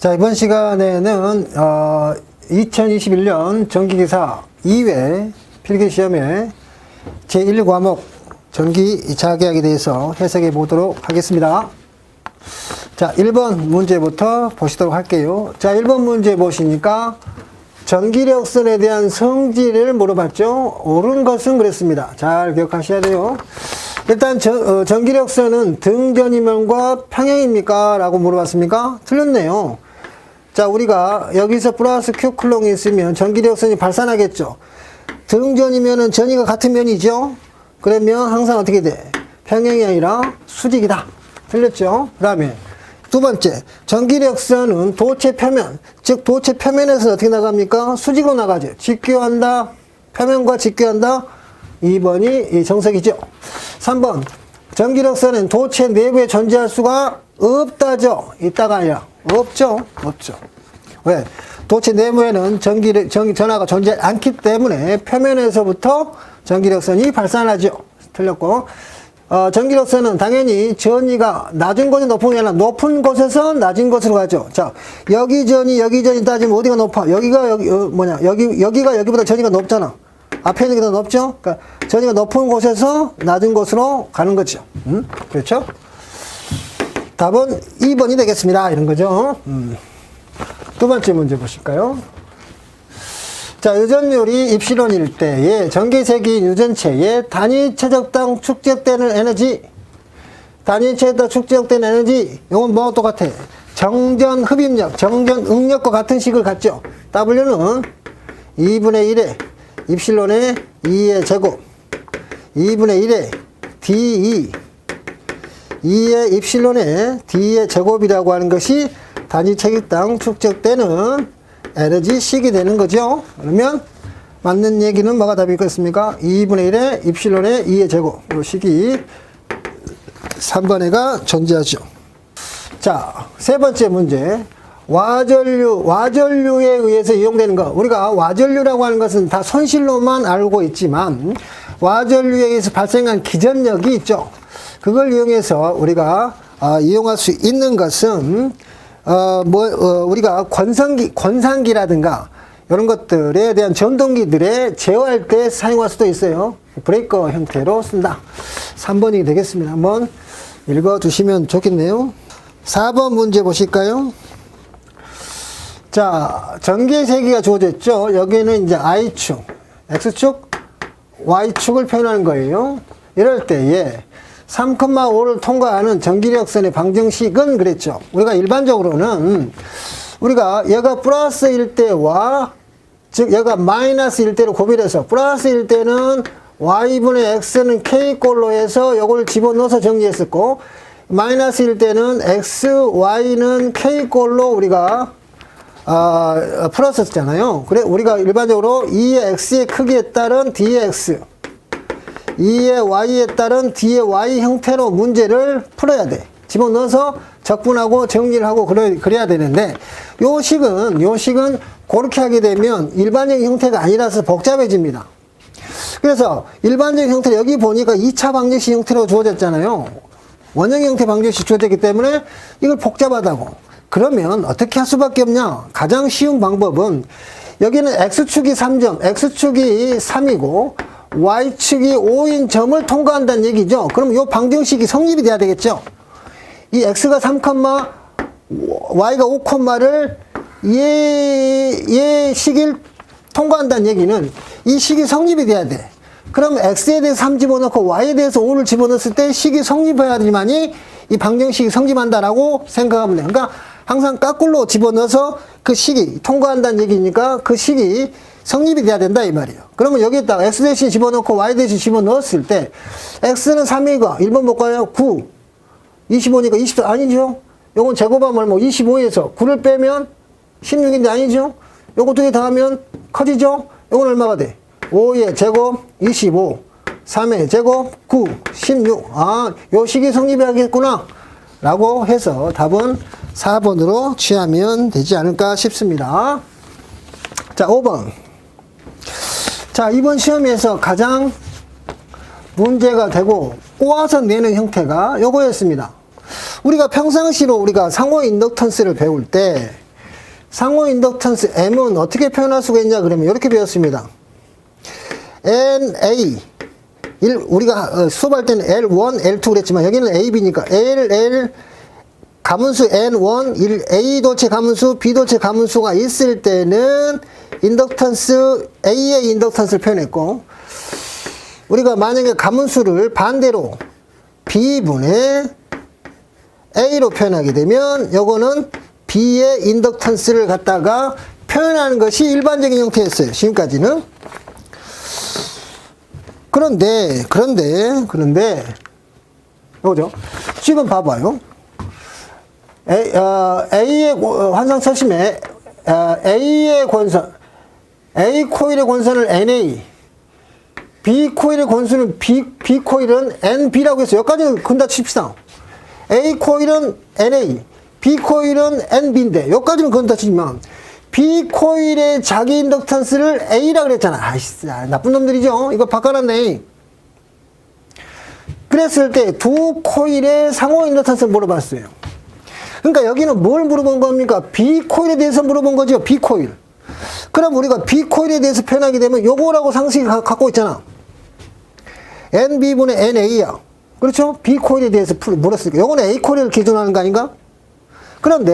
자, 이번 시간에는 2021년 전기기사 2회 필기시험의 제1과목 전기 자기학에 대해서 해석해 보도록 하겠습니다. 자, 1번 문제부터 보시도록 할게요. 자, 1번 문제 보시니까 전기력선에 대한 성질을 물어봤죠. 옳은 것은 그랬습니다. 잘 기억하셔야 돼요. 일단 전기력선은 등전이면과 평행입니까? 라고 물어봤습니까? 틀렸네요. 자, 우리가 여기서 플러스 Q 쿨롱이 있으면 전기력선이 발산하겠죠. 등전이면은 전이가 같은 면이죠. 그러면 항상 어떻게 돼? 평행이 아니라 수직이다. 틀렸죠? 그 다음에 두 번째, 전기력선은 도체 표면, 즉 도체 표면에서 어떻게 나갑니까? 수직으로 나가죠. 직교한다, 표면과 직교한다. 2번이 이 정석이죠. 3번, 전기력선은 도체 내부에 존재할 수가 없다죠. 있다가 아니라 없죠. 없죠. 왜? 도체 내부에는 전하가 존재하지 않기 때문에 표면에서부터 전기력선이 발산하죠. 틀렸고, 전기력선은 당연히 전이가 낮은 곳에 높은 게 아니라 높은 곳에서 낮은 곳으로 가죠. 자, 여기 전이 따지면 어디가 높아? 여기가 여기보다 전이가 높잖아. 앞에 있는 게 더 높죠? 그러니까 전이가 높은 곳에서 낮은 곳으로 가는 거죠. 그렇죠? 답은 2번이 되겠습니다. 이런 거죠. 두 번째 문제 보실까요? 자, 유전율이 입실론일 때에 전기세기인 유전체에 단위 최적당 축적되는 에너지, 단위 최적당 축적되는 에너지, 이건 뭐가 똑같아? 정전 흡입력, 정전 응력과 같은 식을 갖죠. W는 2분의 1에 입실론의 2의 제곱, 2분의 1에 D2, 2의 입실론의 D의 제곱이라고 하는 것이 단위 체격당 축적되는 에너지식이 되는 거죠. 그러면 맞는 얘기는 뭐가 답이겠습니까? 2분의 1의 입실론의 2의 제곱. 이 식이 3번에가 존재하죠. 자, 세 번째 문제. 와전류에 의해서 이용되는 것. 우리가 와전류라고 하는 것은 다 손실로만 알고 있지만 와전류에 의해서 발생한 기전력이 있죠. 그걸 이용해서 우리가 이용할 수 있는 것은 우리가 권산기라든가 이런 것들에 대한 전동기들에 제어할 때 사용할 수도 있어요. 브레이커 형태로 쓴다. 3번이 되겠습니다. 한번 읽어 두시면 좋겠네요. 4번 문제 보실까요? 자, 전기세기가 주어져 있죠. 여기는 이제 I축, X축, Y축을 표현하는 거예요. 이럴 때에 3,5를 통과하는 전기력선의 방정식은 그랬죠. 우리가 일반적으로는 우리가 얘가 플러스일 때와 즉 얘가 마이너스일 때로 구별해서 플러스일 때는 y분의 x는 k꼴로 해서 이걸 집어넣어서 정리했었고 마이너스일 때는 x, y는 k꼴로 우리가 풀었었잖아요. 그래 우리가 일반적으로 2의 x의 크기에 따른 d의 x 2의 y에 따른 d의 y 형태로 문제를 풀어야 돼. 집어넣어서 적분하고 정리를 하고 그래야 되는데 요 식은 그렇게 하게 되면 일반적인 형태가 아니라서 복잡해집니다. 그래서 일반적인 형태 여기 보니까 2차 방정식 형태로 주어졌잖아요. 원형 형태 방정식 주어졌기 때문에 이걸 복잡하다고. 그러면 어떻게 할 수밖에 없냐? 가장 쉬운 방법은 여기는 x축이 3점, x축이 3이고 y축이 5인 점을 통과한다는 얘기죠. 그럼 이 방정식이 성립이 돼야 되겠죠. 이 x가 3, y가 5를 얘 식을 통과한다는 얘기는 이 식이 성립이 돼야 돼. 그럼 x에 대해서 3 집어넣고 y에 대해서 5를 집어넣었을 때 식이 성립해야지만이 이 방정식이 성립한다라고 생각하면 돼. 그러니까 항상 까꿀로 집어넣어서 그 식이 통과한다는 얘기니까 그 식이 성립이 돼야 된다 이 말이에요. 그러면 여기에다가 x 대신 집어넣고 y 대신 집어넣었을 때 x는 3이고 1번 볼까요? 9 25니까 24 아니죠? 요건 제곱하면 얼마? 25에서 9를 빼면 16인데 아니죠? 요거 두 개 더하면 커지죠? 요건 얼마가 돼? 5의 제곱 25 3의 제곱 9 16 요 식이 성립해야겠구나 라고 해서 답은 4번으로 취하면 되지 않을까 싶습니다. 자, 5번. 자, 이번 시험에서 가장 문제가 되고 꼬아서 내는 형태가 요거였습니다. 우리가 평상시로 우리가 상호 인덕턴스를 배울 때 상호 인덕턴스 M은 어떻게 표현할 수가 있냐 그러면 이렇게 배웠습니다. NA 우리가 수업할 때는 L1, L2 그랬지만 여기는 AB니까 LL 가문수 N1, A 도체 가문수, B 도체 가문수가 있을 때는 인덕턴스 A의 인덕턴스를 표현했고, 우리가 만약에 가문수를 반대로 B분의 A로 표현하게 되면 요거는 B의 인덕턴스를 갖다가 표현하는 것이 일반적인 형태였어요. 지금까지는. 그런데 요거죠. 지금 봐봐요. A의 환상차심에 A의 권선, A 코일의 권선을 NA, B 코일의 권수는 B 코일은 NB라고 했어요. 여기까지는 근다 칩시다. A 코일은 NA, B 코일은 NB인데 여기까지는 근다 치지만 B 코일의 자기 인덕턴스를 A라 그랬잖아. 아이씨, 나쁜 놈들이죠. 이거 바꿔놨네. 그랬을 때 두 코일의 상호 인덕턴스를 물어봤어요. 그러니까 여기는 뭘 물어본 겁니까? B 코일에 대해서 물어본 거죠. B 코일. 그럼 우리가 B 코일에 대해서 표현하게 되면 요거라고 상식이 갖고 있잖아. NB분의 NA야. 그렇죠? B 코일에 대해서 물었으니까 요거는 A 코일을 기준하는 거 아닌가? 그러면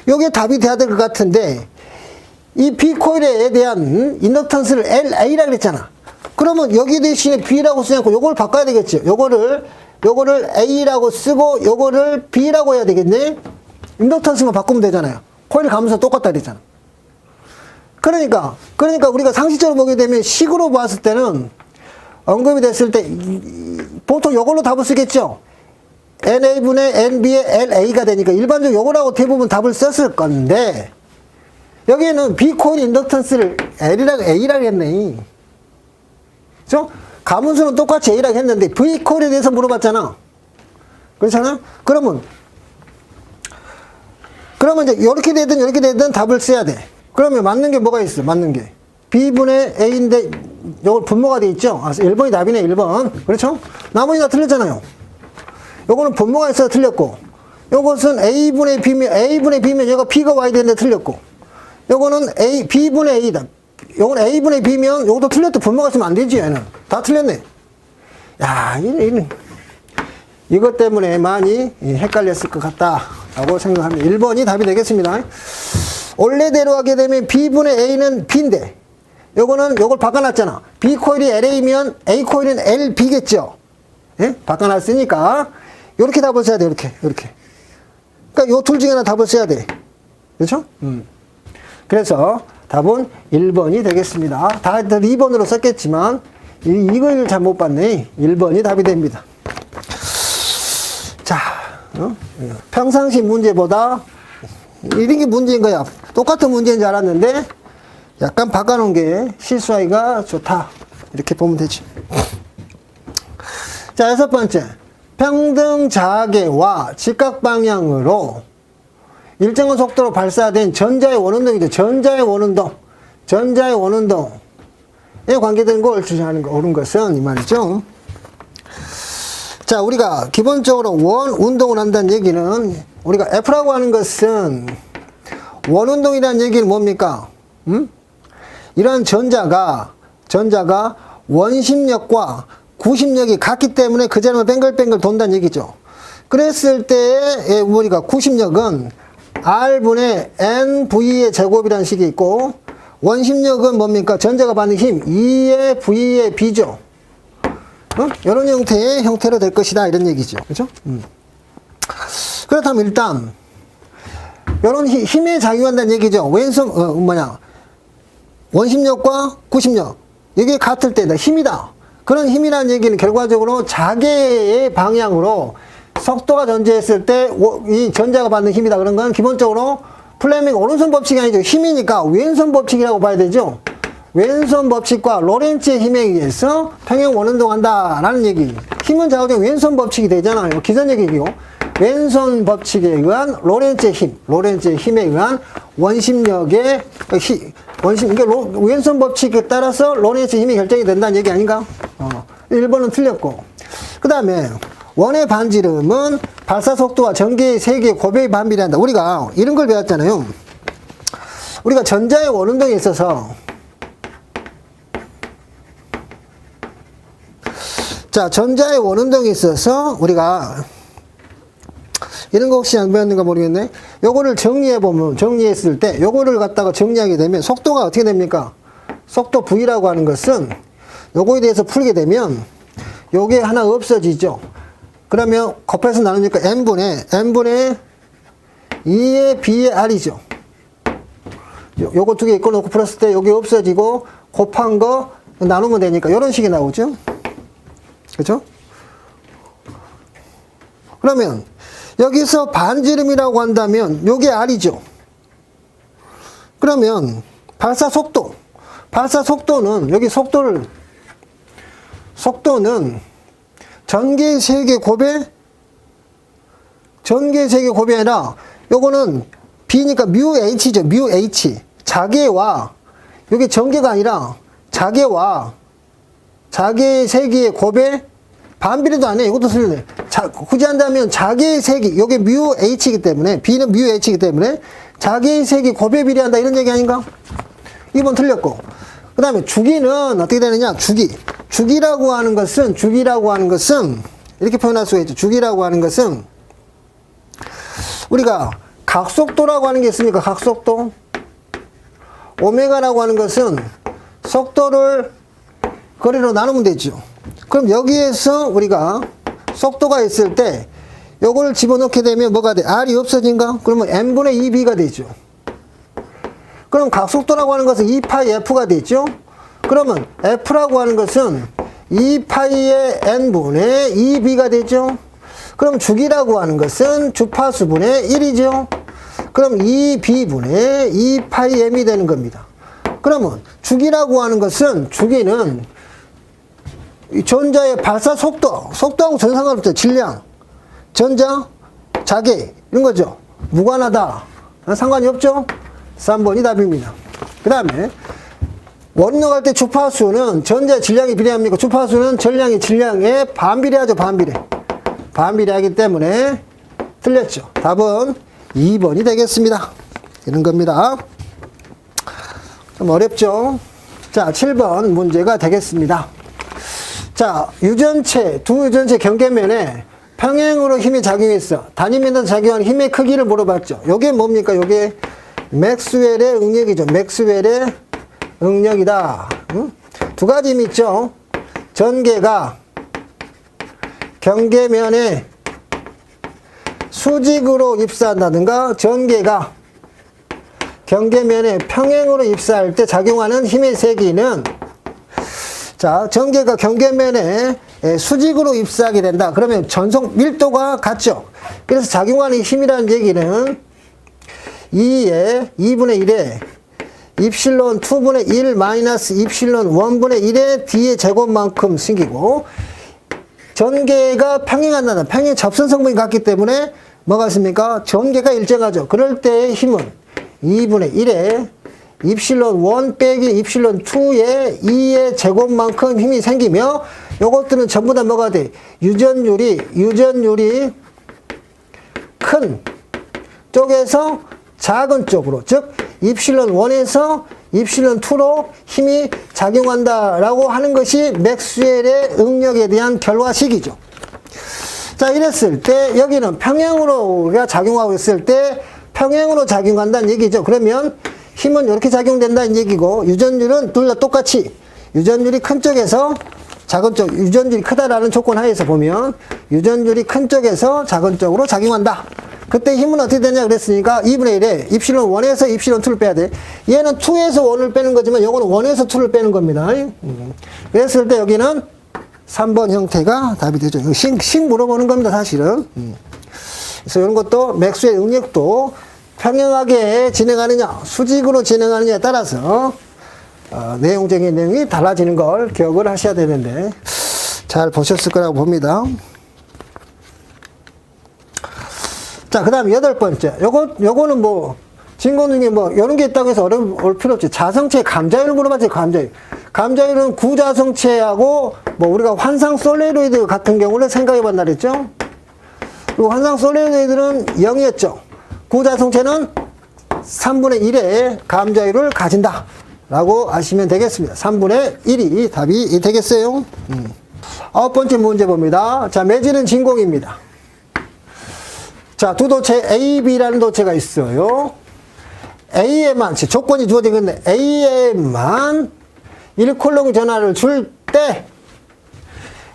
요게 답이 돼야 될 것 같은데 이 B 코일에 대한 인덕턴스를 LA라 그랬잖아. 그러면 여기 대신에 B라고 쓰지 않고 요걸 바꿔야 되겠죠. 요거를 A라고 쓰고 요거를 B라고 해야 되겠네. 인덕턴스만 바꾸면 되잖아요. 코일 가면서 똑같다 그랬잖아. 그러니까 우리가 상식적으로 보게 되면 식으로 봤을 때는 언급이 됐을 때 보통 요걸로 답을 쓰겠죠. NA분의 NB의 LA가 되니까 일반적으로 요거라고 대부분 답을 썼을 건데 여기에는 B 코일 인덕턴스를 A라고 했네. 그렇죠? 가문수는 똑같이 A라고 했는데 V 코일에 대해서 물어봤잖아. 그렇잖아? 그러면 이제 이렇게 되든 답을 써야 돼. 그러면 맞는 게 뭐가 있어? 맞는 게 B분의 A인데 요걸 분모가 돼 있죠? 1번이 답이네. 1번. 그렇죠? 나머지 다 틀렸잖아요. 요거는 분모가 있어서 틀렸고 요것은 A분의 B면 얘가 B가 와야 되는데 틀렸고 요거는 B분의 A다. 요건 A분의 B면 요것도 틀렸다. 분모가 있으면 안 되지. 얘는 다 틀렸네. 야, 이것 때문에 많이 헷갈렸을 것 같다 라고 생각합니다. 1번이 답이 되겠습니다. 원래대로 하게 되면 B분의 A는 B인데 요걸 바꿔놨잖아. B 코일이 LA면 A 코일은 LB겠죠. 예? 바꿔놨으니까 요렇게 답을 써야 돼. 이렇게. 그러니까 요 둘 중에 하나 답을 써야 돼. 그렇죠? 그래서 답은 1번이 되겠습니다. 다들 2번으로 썼겠지만 이걸 잘 못 봤네. 1번이 답이 됩니다. 자, 평상시 문제보다 이런 게 문제인 거야. 똑같은 문제인 줄 알았는데 약간 바꿔놓은 게 실수하기가 좋다. 이렇게 보면 되지. 자, 6번째. 평등 자계와 직각 방향으로 일정한 속도로 발사된 전자의 원운동이죠. 전자의 원운동에 관계된 걸 옳은 것은 이 말이죠. 자, 우리가 기본적으로 원 운동을 한다는 얘기는 우리가 F라고 하는 것은 원운동이라는 얘기는 뭡니까? 이런 전자가 원심력과 구심력이 같기 때문에 그 자리만 뱅글뱅글 돈다는 얘기죠. 그랬을 때의 우리가 구심력은 R분의 NV의 제곱이라는 식이 있고 원심력은 뭡니까? 전자가 받는 힘 2의 V의 B죠. 이런 형태로 될 것이다 이런 얘기죠. 그렇죠? 그렇다면 일단 이런 힘에 작용한다는 얘기죠. 원심력과 구심력 이게 같을 때다. 힘이다. 그런 힘이라는 얘기는 결과적으로 자계의 방향으로 속도가 존재했을 때 이 전자가 받는 힘이다. 그런 건 기본적으로 플레밍 오른손 법칙이 아니죠. 힘이니까 왼손 법칙이라고 봐야 되죠. 왼손 법칙과 로렌츠의 힘에 의해서 평행 원운동한다라는 얘기. 힘은 좌우적 왼손 법칙이 되잖아요. 기선 얘기고. 왼손 법칙에 의한 로렌츠의 힘에 의한 원심력의 그러니까 왼손 법칙에 따라서 로렌츠의 힘이 결정이 된다는 얘기 아닌가? 1번은 틀렸고. 그 다음에 원의 반지름은 발사 속도와 전개의 세기의 고배에 반비례한다. 우리가 이런 걸 배웠잖아요. 우리가 전자의 원운동에 있어서 자, 전자의 원운동에 있어서 우리가 이런 거 혹시 안 배웠는가 모르겠네. 요거를 정리해보면, 정리했을 때 요거를 갖다가 정리하게 되면 속도가 어떻게 됩니까? 속도 V라고 하는 것은 요거에 대해서 풀게 되면 요게 하나 없어지죠. 그러면 곱해서 나누니까 n분의 2의 b의 r이죠. 요거 두 개 있고 놓고 풀었을 때 요게 없어지고 곱한 거 나누면 되니까 요런 식이 나오죠. 그렇죠? 그러면 여기서 반지름이라고 한다면 요게 r이죠. 그러면 발사 속도는 여기 속도는 전개의 세계 곱의 아니라 요거는 B니까 뮤 H죠. 뮤 H. 자개와 요게 전개가 아니라 자개의 세기의 곱의 반비례도 안 해. 이것도 틀리네. 굳이 한다면 자개의 세기, 요게 뮤 H이기 때문에, B는 뮤 H이기 때문에 자개의 세기 곱에 비례한다. 이런 얘기 아닌가? 2번 틀렸고. 그 다음에 주기는 어떻게 되느냐? 주기라고 하는 것은 이렇게 표현할 수가 있죠. 주기라고 하는 것은 우리가 각속도라고 하는 게 있으니까 각속도. 오메가라고 하는 것은 속도를 거리로 나누면 되죠. 그럼 여기에서 우리가 속도가 있을 때 요걸 집어넣게 되면 뭐가 돼? R이 없어진가? 그러면 n분의 2b가 되죠. 그럼 각속도라고 하는 것은 2파이 f가 되죠. 그러면 f라고 하는 것은 2파이의 n분의 2b가 되죠. 그럼 주기라고 하는 것은 주파수분의 1이죠. 그럼 2b분의 2파이 m이 되는 겁니다. 그러면 주기라고 하는 것은 주기는 전자의 발사 속도하고 전혀 상관없죠. 질량, 전자, 자개 이런 거죠. 무관하다. 상관이 없죠. 3번이 답입니다. 그 다음에 원인동할 때 주파수는 전자의 질량이 비례합니까? 주파수는 전량이 질량에 반비례하죠. 반비례하기 때문에 틀렸죠. 답은 2번이 되겠습니다. 이런 겁니다. 좀 어렵죠? 자, 7번 문제가 되겠습니다. 자, 두 유전체 경계면에 평행으로 힘이 작용했어. 단위면에서 작용하는 힘의 크기를 물어봤죠. 요게 뭡니까? 요게 맥스웰의 응력이죠. 맥스웰의 응력이다. 두 가지 힘이 있죠. 전개가 경계면에 수직으로 입사한다든가 전개가 경계면에 평행으로 입사할 때 작용하는 힘의 세기는 자, 전개가 경계면에 수직으로 입사하게 된다. 그러면 전속 밀도가 같죠. 그래서 작용하는 힘이라는 얘기는 2의 2분의 1에 입실론 2분의 1 마이너스 입실론 1분의 1의 D의 제곱만큼 생기고 전개가 평행한다는 평행 접선 성분이 같기 때문에 뭐가 있습니까? 전개가 일정하죠. 그럴 때의 힘은 2분의 1에 입실론 1 빼기 입실론 2의 2의 제곱만큼 힘이 생기며 요것들은 전부 다 뭐가 돼? 유전율이 큰 쪽에서 작은 쪽으로, 즉 입실론 1에서 입실론 2로 힘이 작용한다라고 하는 것이 맥스웰의 응력에 대한 결과식이죠. 자, 이랬을 때 여기는 평행으로가 작용하고 있을 때 평행으로 작용한다는 얘기죠. 그러면 힘은 이렇게 작용된다는 얘기고 유전율은 둘 다 똑같이 유전율이 큰 쪽에서 작은 쪽, 유전율이 크다라는 조건 하에서 보면 유전율이 큰 쪽에서 작은 쪽으로 작용한다. 그때 힘은 어떻게 되냐 그랬으니까 2분의 1에 입실론 1에서 입실론 2를 빼야 돼. 얘는 2에서 1을 빼는 거지만 요거는 1에서 2를 빼는 겁니다. 그랬을 때 여기는 3번 형태가 답이 되죠. 식 물어보는 겁니다, 사실은. 그래서 이런 것도 맥스웰 응력도 평행하게 진행하느냐, 수직으로 진행하느냐에 따라서 내용적인 내용이 달라지는 걸 기억을 하셔야 되는데 잘 보셨을 거라고 봅니다. 자, 그 다음 8번째. 요거는 뭐 진공 중에 뭐 이런 게 있다고 해서 어려울 필요 없지. 자성체 감자율을 물어봤지. 감자율은 구자성체하고 뭐 우리가 환상 솔레로이드 같은 경우를 생각해 봤나 그랬죠? 그리고 환상 솔레로이드는 0이었죠. 구자성체는 3분의 1의 감자율을 가진다 라고 아시면 되겠습니다. 3분의 1이 답이 되겠어요. 9번째 문제 봅니다. 자, 매질은 진공입니다. 자, 두 도체 A, B라는 도체가 있어요. A에만, 조건이 주어진 건데 A에만 1쿨롱 전하를 줄 때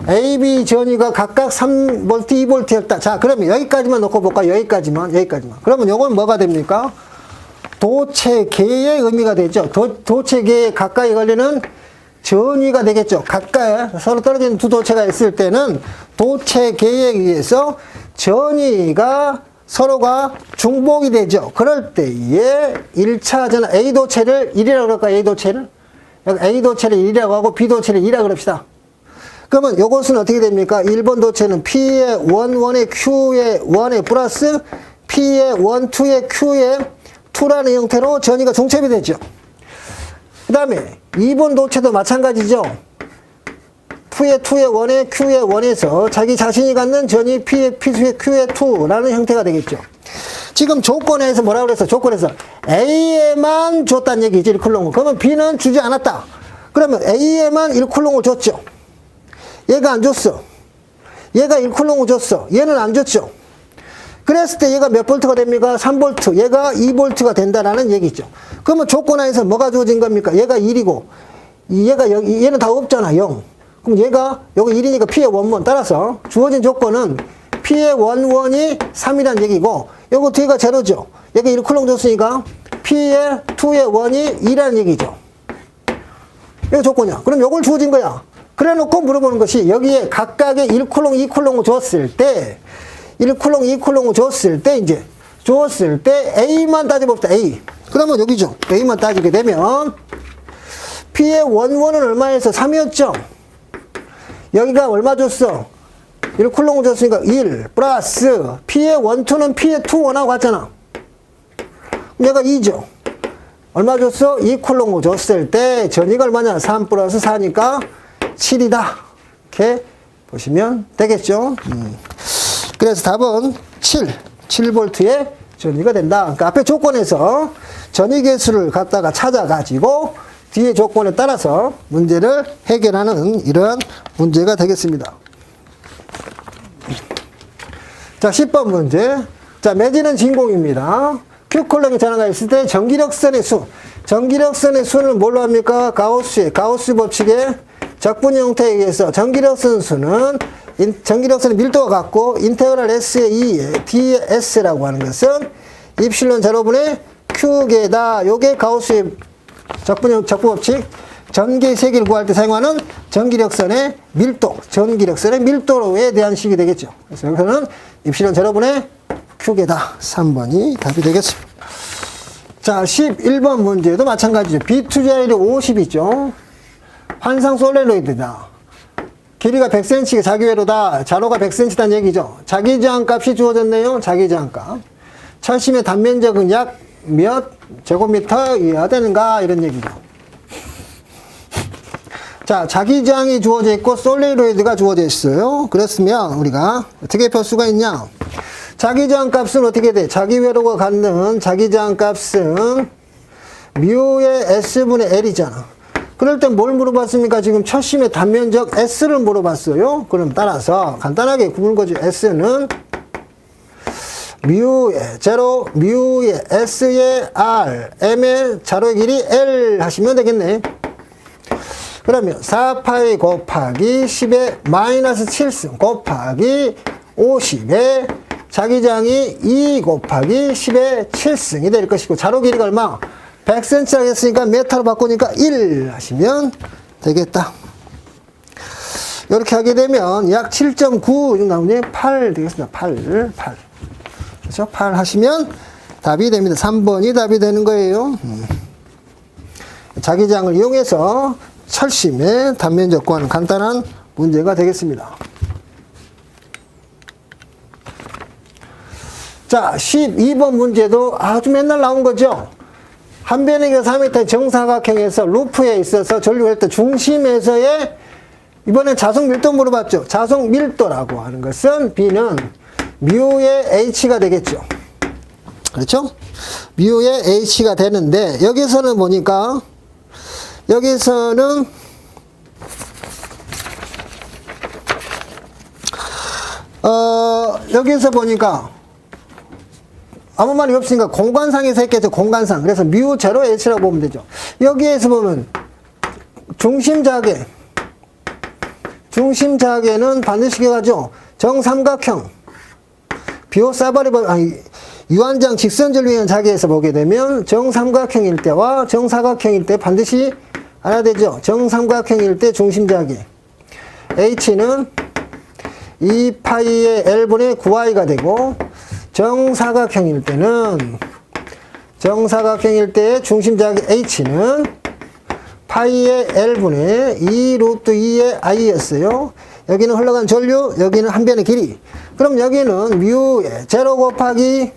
A, B 전위가 각각 3V, 2V였다. 자, 그러면 여기까지만 놓고 볼까요? 여기까지만. 그러면 이건 뭐가 됩니까? 도체계의 의미가 되죠. 도체계에 가까이 걸리는 전위가 되겠죠. 가까이 서로 떨어지는 두 도체가 있을 때는 도체계에 의해서 전위가 서로가 중복이 되죠. 그럴 때에 1차 전화 A 도체를 1이라고 그럴까요? A 도체를? A 도체를 1이라고 하고 B 도체를 2라고 그럽시다. 그러면 이것은 어떻게 됩니까? 1번 도체는 P의 1, 1의 Q의 1에 플러스 P의 1, 2의 Q의 2라는 형태로 전위가 중첩이 되죠. 그 다음에 2번 도체도 마찬가지죠. 2의 1에 Q의 1에서 자기 자신이 갖는 전위 P의 Q의 2라는 형태가 되겠죠. 지금 조건에서 뭐라고 그랬어? 조건에서 A에만 줬다는 얘기지, 1쿨롱을. 그러면 B는 주지 않았다. 그러면 A에만 1쿨롱을 줬죠. 얘가 안 줬어. 얘가 1쿨롱을 줬어. 얘는 안 줬죠. 그랬을 때 얘가 몇 볼트가 됩니까? 3볼트. 얘가 2볼트가 된다라는 얘기죠. 그러면 조건 하에서 뭐가 주어진 겁니까? 얘가 1이고, 얘는 다 없잖아, 0. 그럼 얘가, 여기 1이니까 P의 1, 1. 따라서 주어진 조건은 P의 1, 1이 3이란 얘기고, 요거 뒤가 제로죠. 얘가 1쿨롱 줬으니까 P의 2의 1이 2라는 얘기죠. 이거 조건이야. 그럼 요걸 주어진 거야. 그래 놓고 물어보는 것이 여기에 각각의 1쿨롱, 2쿨롱을 줬을 때 1쿨롱, 2쿨롱을 줬을 때 A만 따져봅시다. A. 그러면 여기죠. A만 따지게 되면 P의 1, 1은 얼마에서 3이었죠? 여기가 얼마 줬어? 1쿨롱을 줬으니까 1 플러스 P의 1, 2는 P의 2, 1하고 같잖아. 얘가 2죠. 얼마 줬어? 2쿨롱을 줬을 때 전위가 얼마냐? 3 플러스 4니까 7이다. 이렇게 보시면 되겠죠. 그래서 답은 7V의 전위가 된다. 그러니까 앞에 조건에서 전위 개수를 갖다가 찾아가지고 뒤에 조건에 따라서 문제를 해결하는 이러한 문제가 되겠습니다. 자, 10번 문제. 자, 매질은 진공입니다. Q쿨롱의 전하가 있을 때 전기력선의 수. 전기력선의 수는 뭘로 합니까? 가우스 법칙의 적분 형태에 의해서 전기력선 수는 전기력선의 밀도가 같고 인테그랄 S의 2에 D의 S라고 하는 것은 입실론 제로분의 Q개다. 요게 가우스의 적분 법칙. 전기 세기를 구할 때 사용하는 전기력선의 밀도에 대한 식이 되겠죠. 그래서 여기서는 입실론 제로분의 Q개다. 3번이 답이 되겠습니다. 자, 11번 문제도 마찬가지죠. B2자율이 50이죠. 환상 솔레노이드다. 길이가 100cm 자기회로다. 자로가 100cm다는 얘기죠. 자기저항 값이 주어졌네요. 자기저항 값. 철심의 단면적은 약 몇 제곱미터 되는가 이런 얘기죠. 자, 자기저항이 주어져 있고 솔레노이드가 주어져 있어요. 그랬으면 우리가 어떻게 펼 수가 있냐? 자기저항 값은 어떻게 돼? 자기회로가 갖는 자기저항 값은 뮤의 S분의 L이잖아. 그럴 땐 뭘 물어봤습니까? 지금 철심의 단면적 S를 물어봤어요. 그럼 따라서 간단하게 구분 거죠. S는 뮤의 제로, 뮤의 S의 R, M의 자로의 길이 L 하시면 되겠네. 그러면 4파이 곱하기 10의 마이너스 7승 곱하기 50의 자기저항이 2 곱하기 10의 7승이 될 것이고 자로 길이가 얼마? 100cm라고 했으니까 메타로 바꾸니까 1 하시면 되겠다. 이렇게 하게 되면 약 7.9 나오니 8 되겠습니다. 8. 그렇죠? 8 하시면 답이 됩니다. 3번이 답이 되는 거예요. 자기저항을 이용해서 철심의 단면적 구하는 간단한 문제가 되겠습니다. 자, 12번 문제도 아주 맨날 나온 거죠. 한변의 4m 정사각형에서 루프에 있어서 전류할 때 중심에서의 이번엔 자석 밀도 물어봤죠. 자석 밀도라고 하는 것은 B는 뮤의 H가 되겠죠. 그렇죠? 뮤의 H가 되는데 여기서는 보니까 여기서는 여기서 보니까 아무 말이 없으니까 공간상에서 했겠죠. 공간상. 그래서 뮤 제로 H라고 보면 되죠. 여기에서 보면 중심자계는 반드시 기억하죠. 정삼각형 비오사바리 유한장 직선줄을 위한 자계에서 보게 되면 정삼각형일 때와 정사각형일 때 반드시 알아야 되죠. 정삼각형일 때 중심자계 H는 2파이의 L분의 9i가 되고 정사각형일 때 중심자계 H는 파이의 L분의 2 루트 2의 i였어요. 여기는 흘러간 전류, 여기는 한 변의 길이. 그럼 여기는 뮤의 제로 곱하기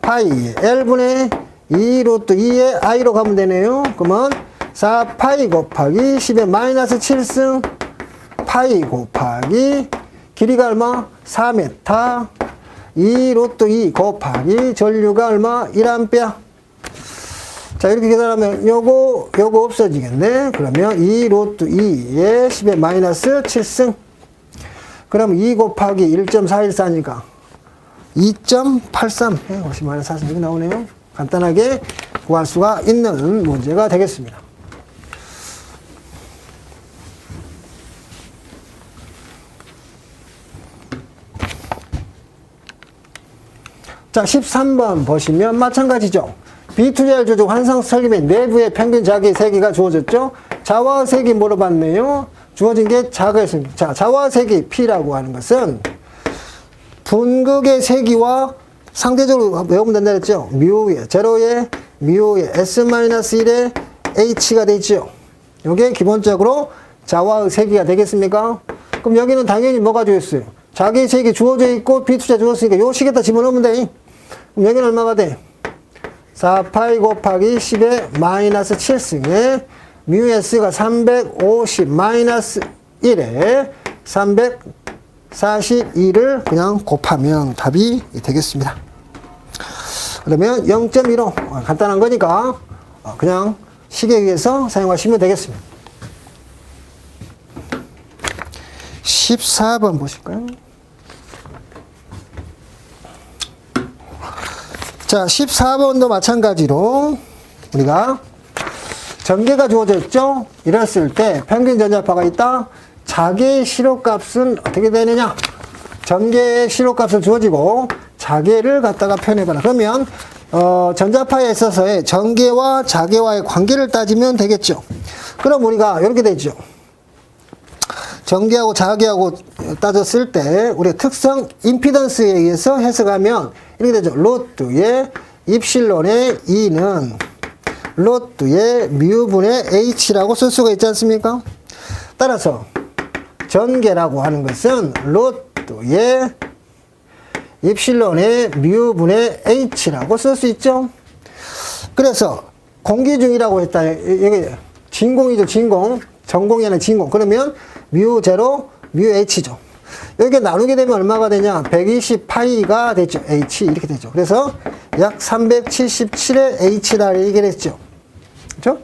파이의 L분의 2 루트 2의 i로 가면 되네요. 그러면 4파이 곱하기 10의 마이너스 7승 파이 곱하기 길이가 얼마? 4m 2 루트 2 곱하기 전류가 얼마? 1A. 자, 이렇게 계산하면 요거 없어지겠네. 그러면 2 루트 2에 10의 마이너스 7승. 그럼 2 곱하기 1.414니까 2.83. 50 마이너스 4승 이렇게 나오네요. 간단하게 구할 수가 있는 문제가 되겠습니다. 자, 13번 보시면 마찬가지죠. B2절 조직 환상 설립의 내부의 평균 자기의 세기가 주어졌죠. 자와 세기 물어봤네요. 주어진 게 자가였습니다. 자, 자와 세기 P라고 하는 것은 분극의 세기와 상대적으로 외우면 된다 했죠. 뮤의 제로에 뮤의 S-1의 H가 되죠. 이게 기본적으로 자와의 세기가 되겠습니까? 그럼 여기는 당연히 뭐가 주어졌어요? 자기의 세기 주어져 있고 B2자 주었으니까 요 식에다 집어넣으면 돼. 그럼 여기는 얼마가 돼? 4파이 곱하기 10의 마이너스 7승에 뮤 S가 350 마이너스 1에 342를 그냥 곱하면 답이 되겠습니다. 그러면 0.15 간단한 거니까 그냥 식에 의해서 사용하시면 되겠습니다. 14번 보실까요? 자, 14번도 마찬가지로 우리가 전개가 주어져 있죠? 이랬을 때 평균 전자파가 있다. 자개의 시료값은 어떻게 되느냐? 전개의 시료값을 주어지고 자개를 갖다가 표현해봐라. 그러면 전자파에 있어서의 전개와 자개와의 관계를 따지면 되겠죠. 그럼 우리가 이렇게 되죠. 전개하고 자개하고 따졌을 때 우리가 특성 임피던스에 의해서 해석하면 이렇게 되죠. 로또의 입실론의 2는 로또의 뮤분의 H라고 쓸 수가 있지 않습니까? 따라서 전개라고 하는 것은 로또의 입실론의 뮤분의 H라고 쓸 수 있죠. 그래서 공기 중이라고 했다. 이게 진공이죠. 진공. 전공이 아니라 진공. 그러면 뮤 제로, 뮤 H죠. 여기 나누게 되면 얼마가 되냐? 120파이가 되죠. H 이렇게 되죠. 그래서 약 377의 H라 얘기를 했죠. 그렇죠?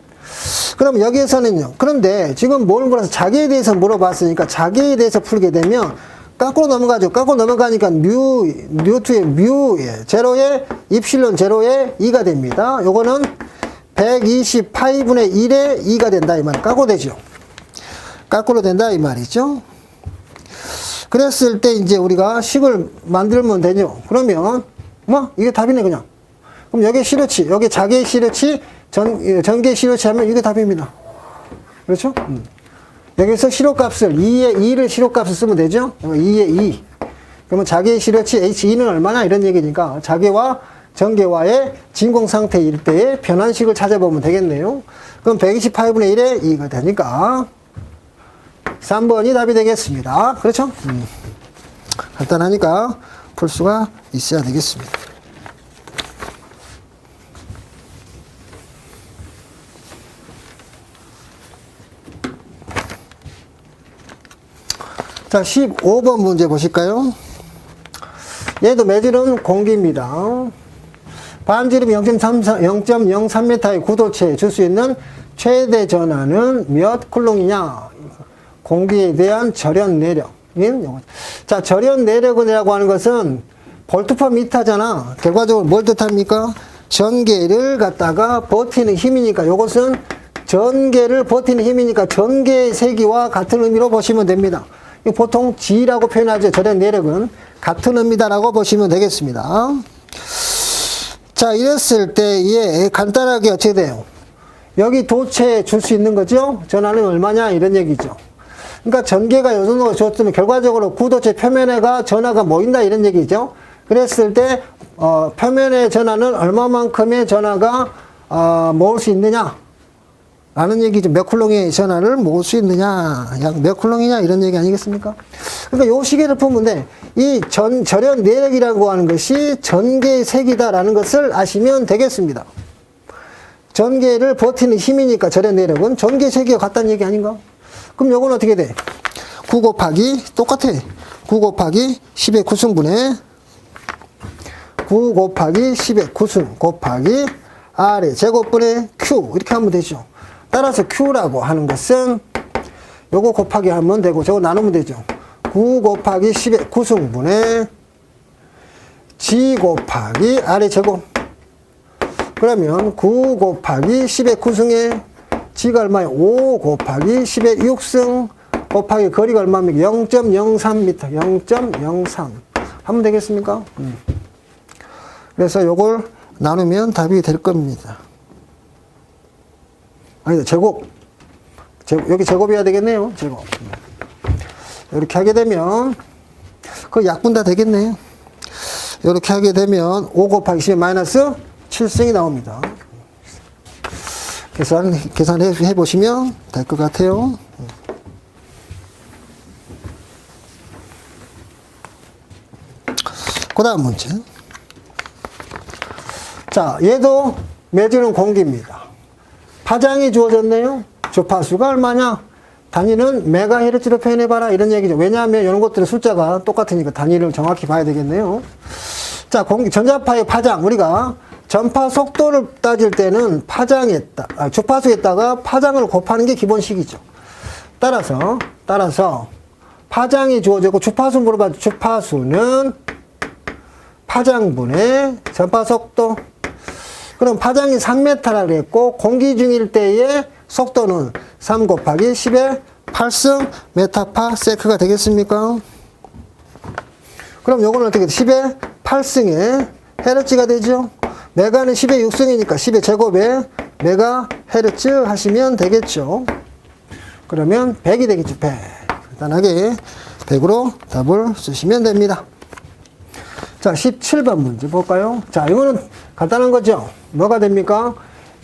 그럼 여기에서는요. 그런데 지금 뭘 물어서 자기에 대해서 물어봤으니까 자기에 대해서 풀게 되면 거꾸로 넘어가죠. 거꾸로 넘어가니까 뉴트의 뮤 제로에 입실론 제로에 2가 됩니다. 요거는 120파이분의 1에 2가 된다 이 말. 거꾸로 되죠. 거꾸로 된다 이 말이죠. 그랬을 때 이제 우리가 식을 만들면 되죠. 그러면 뭐 이게 답이네 그냥. 그럼 여기 시료치, 여기 자개의 시료치, 전개의 시료치 하면 이게 답입니다. 그렇죠? 여기서 시료값을 2의 2를 시료값을 쓰면 되죠. 2의 2. 그러면 자개의 시료치 H2는 얼마나 이런 얘기니까 자개와 전개와의 진공 상태일 때의 변환식을 찾아보면 되겠네요. 그럼 128분의 1에 2가 되니까 3번이 답이 되겠습니다. 그렇죠? 간단하니까 풀 수가 있어야 되겠습니다. 자, 15번 문제 보실까요? 얘도 매질은 공기입니다. 반지름이 0.03m의 구도체에 줄 수 있는 최대 전하는 몇 쿨롱이냐? 공기에 대한 절연 내력. 자, 절연 내력이라고 하는 것은 볼트 퍼 미터잖아. 결과적으로 뭘 뜻합니까? 전개를 갖다가 버티는 힘이니까, 이것은 전개를 버티는 힘이니까 전개의 세기와 같은 의미로 보시면 됩니다. 보통 G라고 표현하죠. 절연 내력은 같은 의미다라고 보시면 되겠습니다. 자, 이랬을 때에 간단하게 어떻게 돼요? 여기 도체에 줄 수 있는 거죠? 전하는 얼마냐? 이런 얘기죠. 그러니까 전개가 요 정도가 줬으면 결과적으로 구도체 표면에가 전하가 모인다 이런 얘기죠. 그랬을 때 표면의 전하는 얼마만큼의 전하가 모을 수 있느냐? 라는 얘기죠. 몇 쿨롱의 전하를 모을 수 있느냐? 약 몇 쿨롱이냐? 이런 얘기 아니겠습니까? 그러니까 요 시계를 보면 돼. 이 절연 내력이라고 하는 것이 전개의 색이다라는 것을 아시면 되겠습니다. 전개를 버티는 힘이니까 절연 내력은 전개의 세기와 같다는 얘기 아닌가? 그럼 요건 어떻게 돼? 9 곱하기 똑같아. 9 곱하기 10의 9승분의 9 곱하기 10의 9승 곱하기 R의 제곱분의 Q 이렇게 하면 되죠. 따라서 Q라고 하는 것은 요거 곱하기 하면 되고 저거 나누면 되죠. 9 곱하기 10의 9승분의 G 곱하기 R의 제곱. 그러면 9 곱하기 10의 9승에 G가 얼마예요? 5 곱하기 10의 6승 곱하기 거리가 얼마입니까? 0.03m. 0.03 하면 되겠습니까? 그래서 요걸 나누면 답이 될 겁니다. 아니다, 제곱. 여기 제곱이어야 되겠네요. 제곱. 이렇게 하게 되면 그 약분 다 되겠네요. 이렇게 하게 되면 5 곱하기 10의 마이너스 7승이 나옵니다. 계산해 보시면 될 것 같아요. 그 다음 문제. 자, 얘도 매질은 공기입니다. 파장이 주어졌네요. 주파수가 얼마냐? 단위는 메가헤르츠로 표현해봐라. 이런 얘기죠. 왜냐하면 이런 것들은 숫자가 똑같으니까 단위를 정확히 봐야 되겠네요. 자, 전자파의 파장. 우리가 전파 속도를 따질 때는 주파수에다가 파장을 곱하는 게 기본식이죠. 따라서 파장이 주어졌고 주파수 물어봐도 주파수는 파장분의 전파 속도. 그럼 파장이 3m라 그랬고 공기 중일 때의 속도는 3 곱하기 10의 8승 메타파 세크가 되겠습니까? 그럼 요거는 어떻게 돼? 10의 8승에 헤르츠가 되죠. 메가는 10의 6승이니까 10의 제곱에 메가 헤르츠 하시면 되겠죠. 그러면 100이 되겠죠. 100. 간단하게 100으로 답을 쓰시면 됩니다. 자, 17번 문제 볼까요? 자, 이거는 간단한 거죠. 뭐가 됩니까?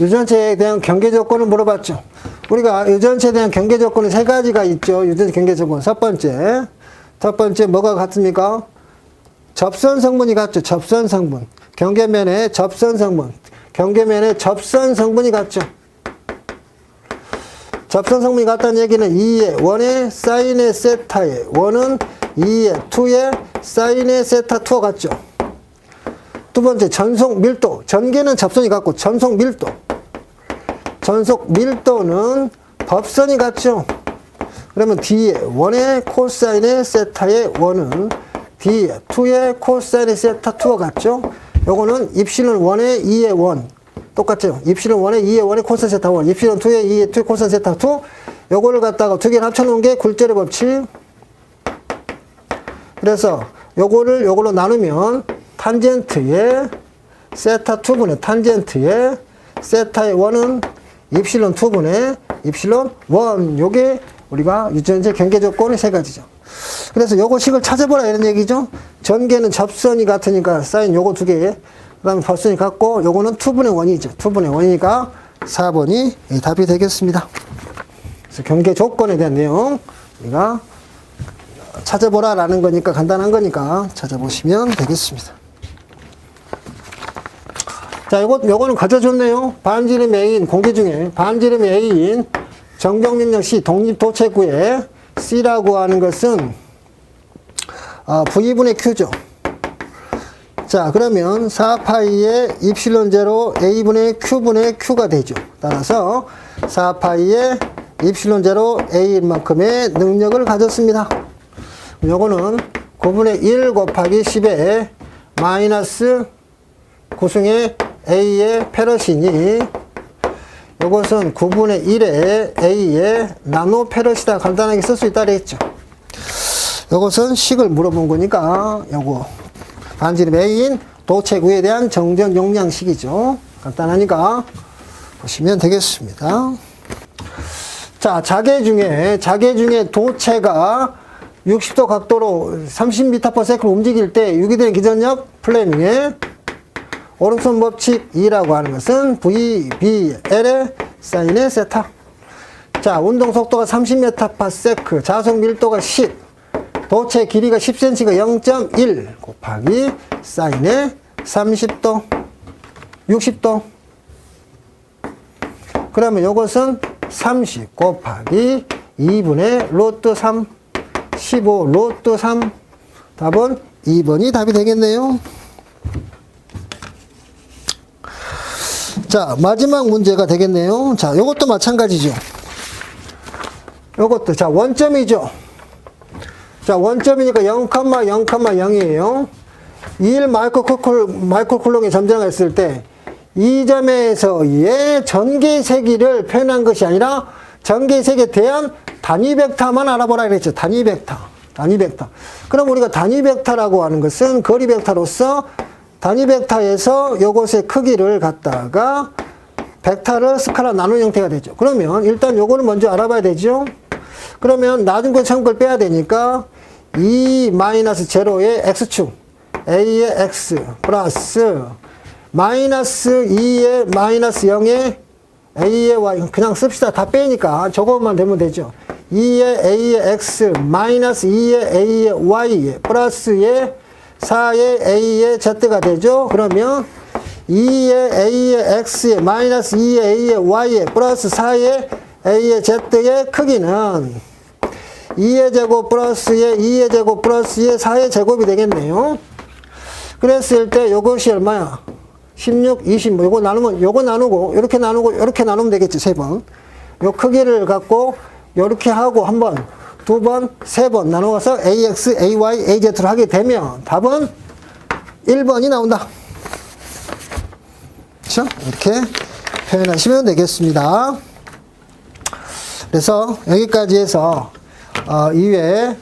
유전체에 대한 경계 조건을 물어봤죠. 우리가 유전체에 대한 경계 조건은 세 가지가 있죠. 유전체 경계 조건. 첫 번째 뭐가 같습니까? 접선 성분이 같죠. 접선 성분. 경계면에 접선 성분. 경계면에 접선 성분이 같죠. 접선 성분이 같다는 얘기는 2의 1의 사인의 세타의 1은 2의 2의 사인의 세타 2와 같죠. 두 번째, 전속 밀도. 전개는 접선이 같고 전속 밀도. 전속 밀도는 법선이 같죠. 그러면 D의 1의 코사인의 세타의 1은 D의 2의 코사인의 세타 2와 같죠. 요거는 입실은 1의 2의 1. 똑같죠. 입실은 1의 2의 1의 코사인 세타 1. 입실은 2의 2의 2의 코사인 세타 2. 요거를 갖다가 두 개를 합쳐놓은 게 굴절의 법칙. 그래서 요걸로 나누면 탄젠트의 세타 2분의 탄젠트의 세타의 1은 입실론 2분의 입실론 1. 요게 우리가 유전체 경계 조건의 세 가지죠. 그래서 요거 식을 찾아보라 이런 얘기죠. 전개는 접선이 같으니까 사인 요거 두 개. 그 다음에 법선이 같고 요거는 2분의 1이죠. 2분의 1이니까 4번이 답이 되겠습니다. 그래서 경계 조건에 대한 내용 우리가 찾아보라 라는 거니까 간단한 거니까 찾아보시면 되겠습니다. 자, 요거는 가져줬네요. 반지름 A인 공기 중에 반지름 A인 정정명령 C 독립도체구에 C라고 하는 것은 V분의 Q죠. 자, 그러면 4파이의 입실론 제로 A분의 Q분의 Q가 되죠. 따라서 4파이의 입실론 제로 A인 만큼의 능력을 가졌습니다. 요거는 9분의 1 곱하기 10의 마이너스 구승의 A의 페럿이니 요것은 9분의 1의 A의 나노 페럿이다 간단하게 쓸 수 있다 그랬죠. 요것은 식을 물어본 거니까 요거 반지름 A인 도체구에 대한 정적 용량식이죠. 간단하니까 보시면 되겠습니다. 자, 자개 중에 도체가 60도 각도로 30m/s 움직일 때 유기된 기전력 플래밍의 오른손 법칙 2라고 하는 것은 VBL의 사인의 세타. 자, 운동 속도가 30m/s, 자속 밀도가 10, 도체 길이가 10cm가 0.1 곱하기 사인의 30도, 60도. 그러면 이것은 30 곱하기 2분의 로트 3, 15 로트 3. 답은 2번이 답이 되겠네요. 자, 마지막 문제가 되겠네요. 자, 요것도 마찬가지죠. 요것도, 자, 원점이죠. 자, 원점이니까 0,0,0이에요. 1 마이크로쿨롱의 점자가 있을 때, 이 점에서의 전개 세기를 표현한 것이 아니라, 전개 세기에 대한 단위 벡터만 알아보라 그랬죠. 단위 벡터. 그럼 우리가 단위 벡터라고 하는 것은 거리 벡터로서 단위 벡터에서 요것의 크기를 갖다가 벡터를 스칼라 나눈 형태가 되죠. 그러면 일단 요거를 먼저 알아봐야 되죠. 그러면 낮은 거 처음 걸 빼야 되니까 2-0의 x축 a의 x 플러스 마이너스 2의 마이너스 0의 a의 y 그냥 씁시다. 다 빼니까 저것만 되면 되죠. 2의 a의 x 마이너스 2의 a의 y 플러스의 4의 a의 z가 되죠. 그러면 2의 a의 x의 마이너스 2의 a의 y의 플러스 4의 a의 z의 크기는 2의 제곱 플러스의 2의 제곱 플러스의 4의 제곱이 되겠네요. 그랬을 때 요것이 얼마야? 16, 20, 요거 나누고, 이렇게 나누면 되겠지, 3번. 요 크기를 갖고, 요렇게 하고, 한 번, 두 번, 세 번 나누어서 AX, AY, AZ로 하게 되면 답은 1번이 나온다. 그렇죠? 이렇게 표현하시면 되겠습니다. 그래서 여기까지 해서 2회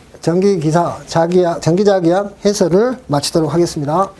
전기자기약 해설을 마치도록 하겠습니다.